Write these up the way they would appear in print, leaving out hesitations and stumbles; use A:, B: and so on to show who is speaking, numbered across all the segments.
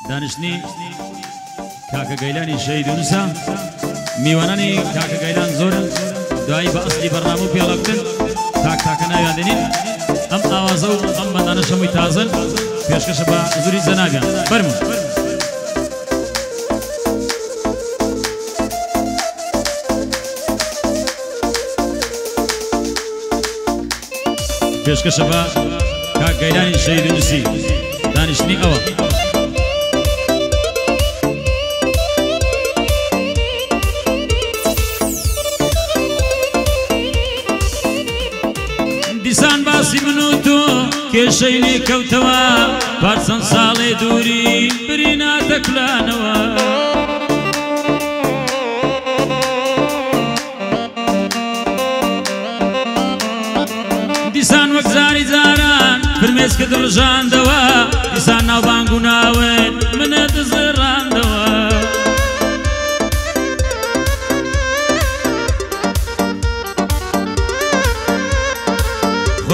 A: دانشنی کاکە گەیلانی شەیدونسا میوانانی کاکە گەیلان زۆرن دوایی بە ئەسلی بەرنامە و پێڵە بکەن تاک ناویان دێنین ئەم ئاوازە و ئەم بەندانە شەمووی تازن پێشکەشە بە زوری زەناگان بەرمون پێشکەشە بە کاک گەیلانی شەیدونسی دانشنی ئەوە دیسان باسی من و تۆ کێشەی لێ کەوتەوە پارچەند ساڵێ دووری بریناتە کلانەوە دیسان وەک زاری جاران فرمێسکە دڵژاندەوە دیسان ناوبانگ و ناوێن منە دزڕاندەوە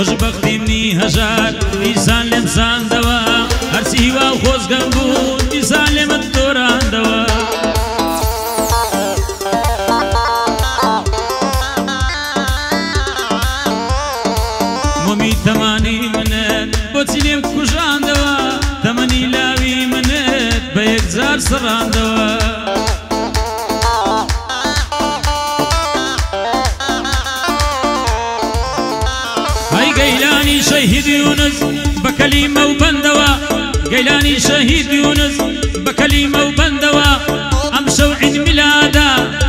A: خۆشبەختیمنی هەژار دیسان لێم ساندەوە هەرچی هیوا و خۆزگەم بوو دیسان لێمت تۆراندەوە مۆمی تەمانی منت بۆچی لێم کوژاندەوە تەمەنی لاوی منت بە یەکجار سڕاندەوە گەیلانی شەهید یونس بە کەلیمە و بەندەوە گەیلانی شەهید یونس بە کەلیمە و بەندەوە ئەم شەو عید میلادە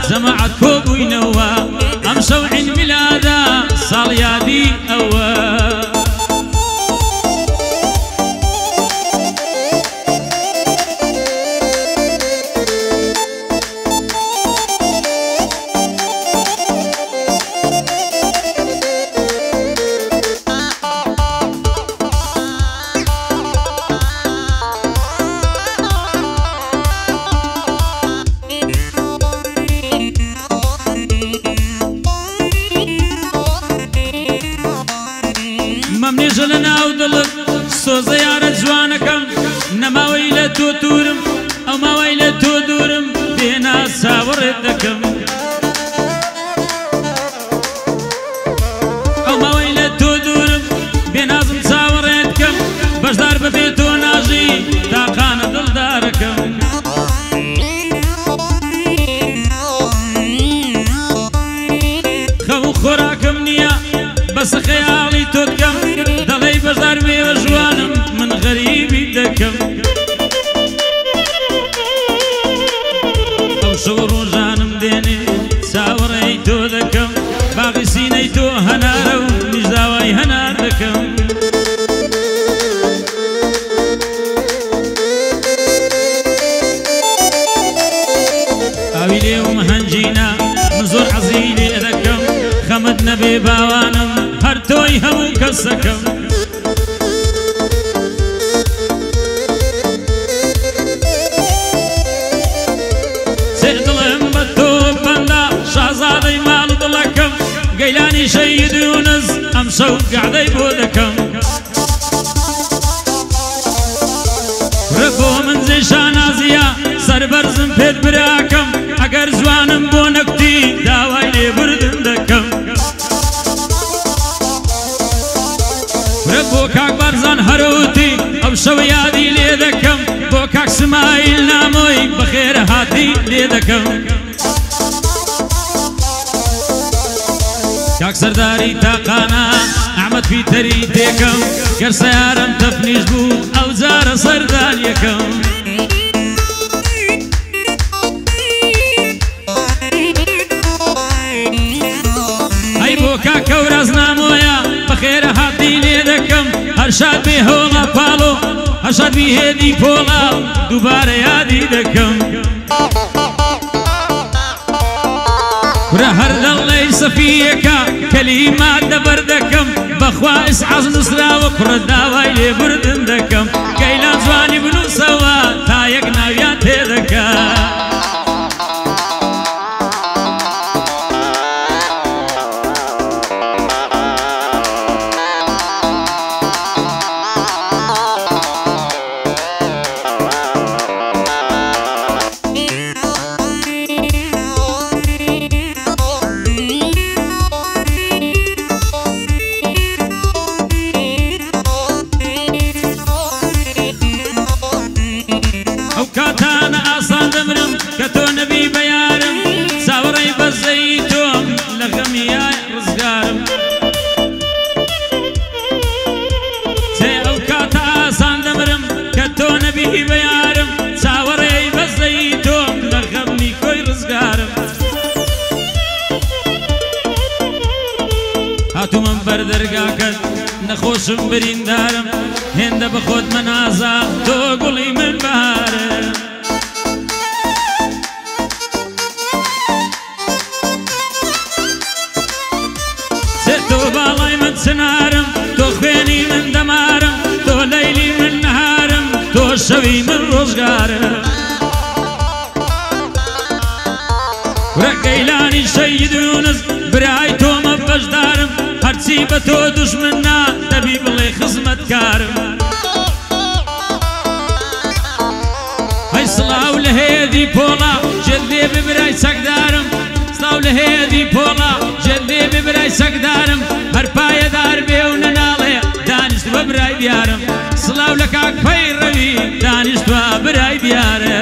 A: جەماعەت کۆبووینەوە ئەم شەو عید میلادە ساڵ یادی ئەوە مەمنێژە لە ناو دڵت سۆزە یارە جوانەکەم نەماوەی لە تۆ توورم ئەو ماوەی لە تۆ دوورم بێنا چاوەڕێت دەکەم ئەو ماوەی لە تۆ دوورم بێنازم چاوەڕێت کەم بەشدار بەبێ تۆ ناژی تاقانە دڵدارەکەم خەو خۆراکەم نییە بەسە خەیاڵی تۆ دکەم دەڵێی بەشدار مێوە ژوانم من غەریبی دەکەم ئەو شەو ڕۆژانم دێنێ چاوەڕێی تۆ دەکەم باغی سینەی تۆ هەنارە و نیژداوای هەنار دەکەم ئاوی لێوم هەنجینە من زۆر حەزی لێ دەکەم خەمت نەبێ باوانم هەر تۆی هەموو کەسەکەم سێدڵم بە تۆ بەندا شازادەی ماڵ دڵەکەم گەیلانی شەید یونس ئەم شەو گەعدەی بۆ دەکەم ڕە بۆ من جێ شانازیە سەربەرزم پێت براکەم ئەگەر جوانم بۆ نەکوتی داوای لێبردن دەکەم بۆ کاک بەرزان هەروتی ئەو شەوە یادی لێ دەکەم بۆ کاک سمایل نامۆی بەخێرە هاتی لێ دەکەم کاک سەرداری تاقانە ئەحمەد پیتەری تێکەم گەر سەیارەم تەفنیش بوو ئەو جارە سەردانیەکەم ئەی بۆ کاک کەوراز نامۆیە بەخێرە هاتی لێ دەکەم هەر شاد بێ هۆڵە پاڵۆ هەر شاد بی هێدی پۆڵە دووبارە یادی دەکەم ورە هەر دڵەی سەفیەکە کەلیمات دەبەر دەکەم بەخوا ئیسعاز نووسراوە کوڕە داوای لێبردن دەکەم گەیلان جوانی بنووسەوە تا یەک ناویان تێ دەکەم نەخۆشم بریندارم هێندە بە خۆت مەنازە تۆ گوڵی من بارە تۆ باڵای من چنارم تۆ خوێنی من دەمارم تۆ لەیلی من نەهارم تۆ شەوی من ڕۆژگارم گەیلانی شەید یونس برای تۆمە بەشدارم هەرچی بە تۆ دوژمنە دەبی بڵێ خزمەتکارم هەی سڵاو لە هێدی پۆڵا جێدێ ببرای چەکدارم سڵاو لە هێدی پۆڵا جێدێ ببرای چەکدارم هەر پایەدار بێ و نەناڵێ دانیشتوە برای دیارم سڵاو لە کاک پەیڕەوی دانیشتوە برای دیارە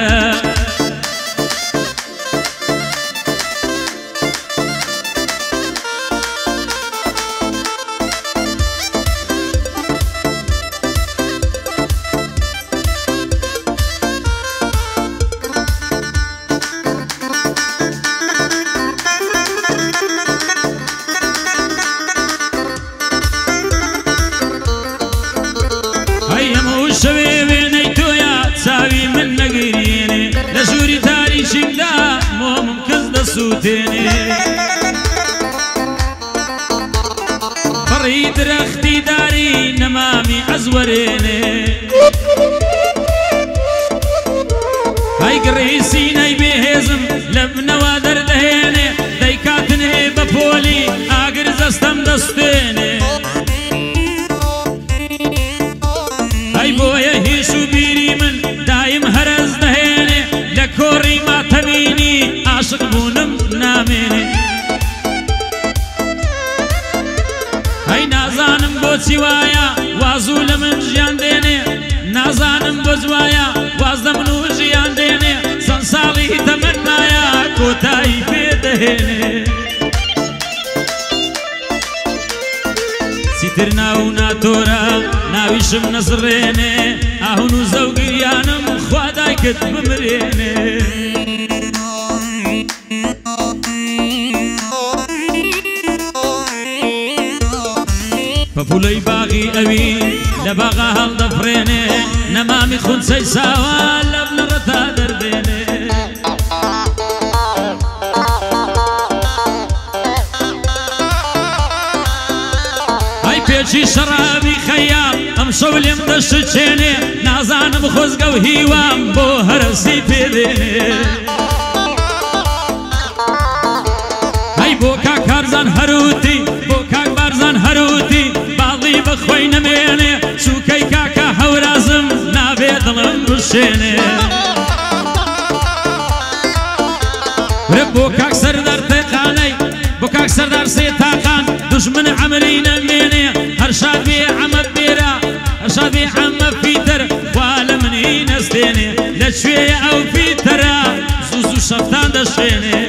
A: بڕی درەختی داری نەمامی ئەزوەرێنێ ئەی گڕی سینەی بێهێزم لە بنەوە دەردەهێنێ دەی کاتنێ بە پۆلی ئاگر زەستەم دەستێنێ ئەی بۆیە هیچ و بیری من دایم هەرەز دەهێنێ لە کۆڕی ماتەمینی عاشق بوونم نامێنێ ئەی نازانم بۆچی وایە وازوو لە من ژیان دێنێ نازانم بۆ جوایە واز لە من و ژیان دێنێ چەند ساڵی تەمەنایە کۆتایی پێدەهێنێ چیتر ناو ناتۆرە ناویشم نەزڕێنێ ئاهون و زەوگریانم خوا دایکت بمرێنێ پەپولەی باغی ئەوی لە باغا هەڵدەفرێنێ نەمامی خونچەی ساوە لەب لە ڕەتا دەردێنێ ئەی پێچی شەرابی خەیام ئەم شەو لێم دەشچێنێ نازانم خۆزگە و هیوام بۆ هەرەسی پێدێنێ ئەی بۆ کاک کارزان هەروتی بۆ کاک بارزان هەروتی باڵی بەخۆی نەمێنێ چووکەی کاکە هەورازم نابێ دڵم بشێنێ ورە بۆ کاک سەردار تێقانەی بۆ کاک سەردار سێتاقان دوژمن عەمری نەمێنێ هەر شاد بێ عەمە بێرە هەر شاد بێ عەمە پیتەر وا لە منی نەستێنێ لەکوێیە ئەو پیتەرە زوو زوو شەفتان دەشێنێ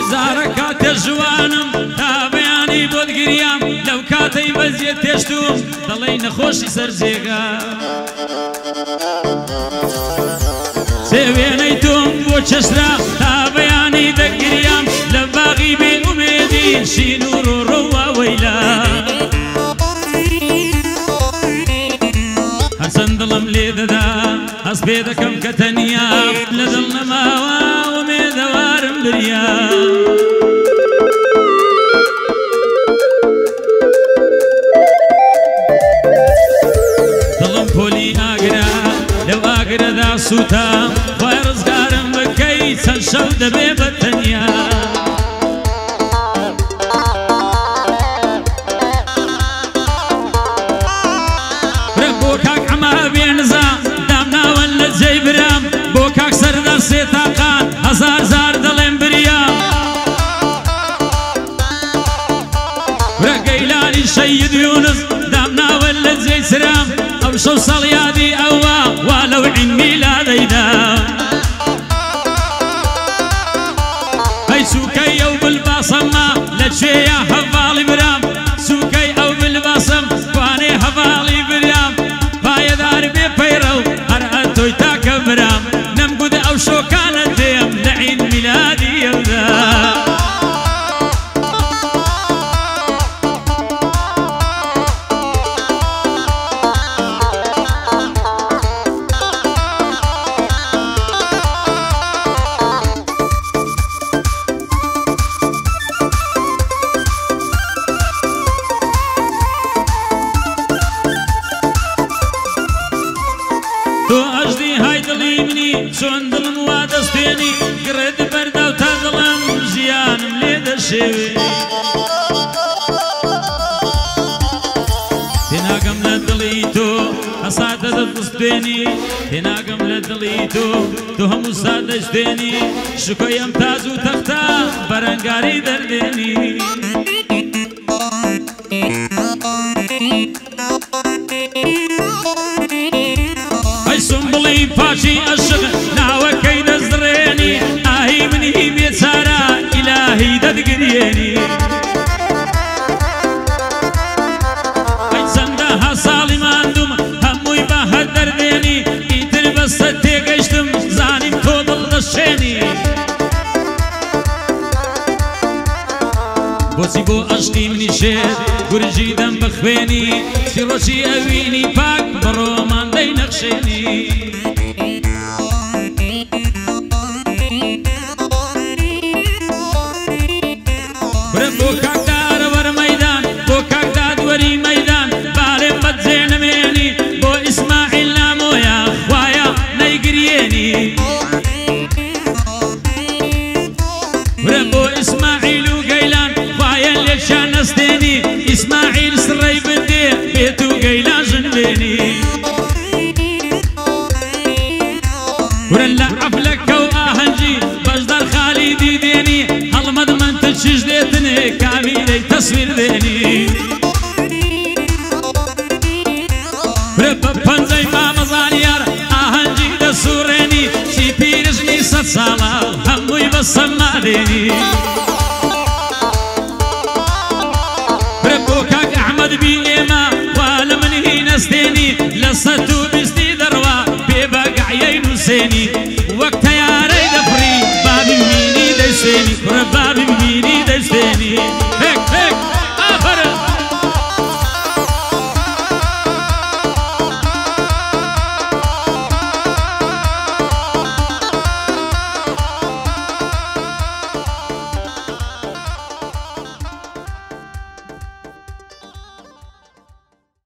A: هزارە کاتێ ژوانم تا بەیانی بۆت گریام لەو کاتەی بەزیێت تێشتوم دەڵێی نەخۆشی سەر جێگا سێوێنەی تۆم بۆ چەشرا تا بەیانی دەگریام لە باغی بێ ئومێدی شین و ڕۆڕۆ واوەیلا هەرچەند دڵم لێ دەدا هەست پێ دەکەم کە تەنیا لە دڵ نەماوە ومێدەوارم بریا دڵم پۆلی ئاگرا لەو ئاگرەدا سووتە خوای ڕزگارم بکەی چەند شەو دەبێ بە تەنیا بۆ کاک ئەمە بێنزا دامناوە لە جێی برام بۆ کاک سەردار سێتاقان هەزار زار دەڵێم بریا ورە گەیلانی شەید یونس دامناوە لە جێی سرام ئەو شەو ساڵ یادی شوية هفالي برام سوكي أو بالباسم واني هفالي برام بايا دار بيبيرو أرأتو يتاك برام نمقود أو شو كانت ديم لعيد ميلادي يودا چۆن دڵم وا دەستێنی گڕێت بەردا و تا دڵم ژیانم لێ دەشێوێ تێناگەم لە دڵی تۆ هەساتە دەدەستێنی تێناگەم لە دڵی تۆ هەموو سات دەشتێنی شکۆی ئەم تاز و تەختە بەرەنگاری دەردێنی ئەی سومبڵی پاشی عەشق ناوەکەی دەزڕێنی ئاهی منی بێچارە ئیلاهی دەدگرێنی ئەی چەندەها ساڵی ماندوم هەمووی بە هەر دەردێنی ئیتر بەستە تێگەیشتم زانیم تۆ دڵدەشێنی بۆچی بۆ عەشقی منی شێر گورجی دەم بخوێنی سیڕۆکی ئەوینی پاک بەڕۆمان دەینەخشێنی برە بۆ کاکدارە وەرە مەیدان بۆ کاکداد وەری مەیدان باڵێم بەجێ نەمێنی بۆ ئیسماعیل نامۆیە خوایە نەیگرێنی برە بۆ ئیسماعیل و گەیلان خوایە لێکشان نەستێنی ئیسماعیل سڕەی بدێ بێت و گەیلان ژنبێنی ورن لە عەفلەکە و ئاهەنگی بەشدار خالیدی دێنی هەڵمەد من تچش دێتنێ کامیلەی تەسویر دێنی ورە بە پەنجەی مامەزانیار ئاهەنگی دەسوڕێنی چی پیرژنی سەد ساڵە هەمووی بە سەما دێنی ورە بۆ کاک ئەحمەد بی ئێمە وا لە منی نەستێنی لە سەد و بیستی دەڕوا بێ بەگەعیەی نووسێنی وەک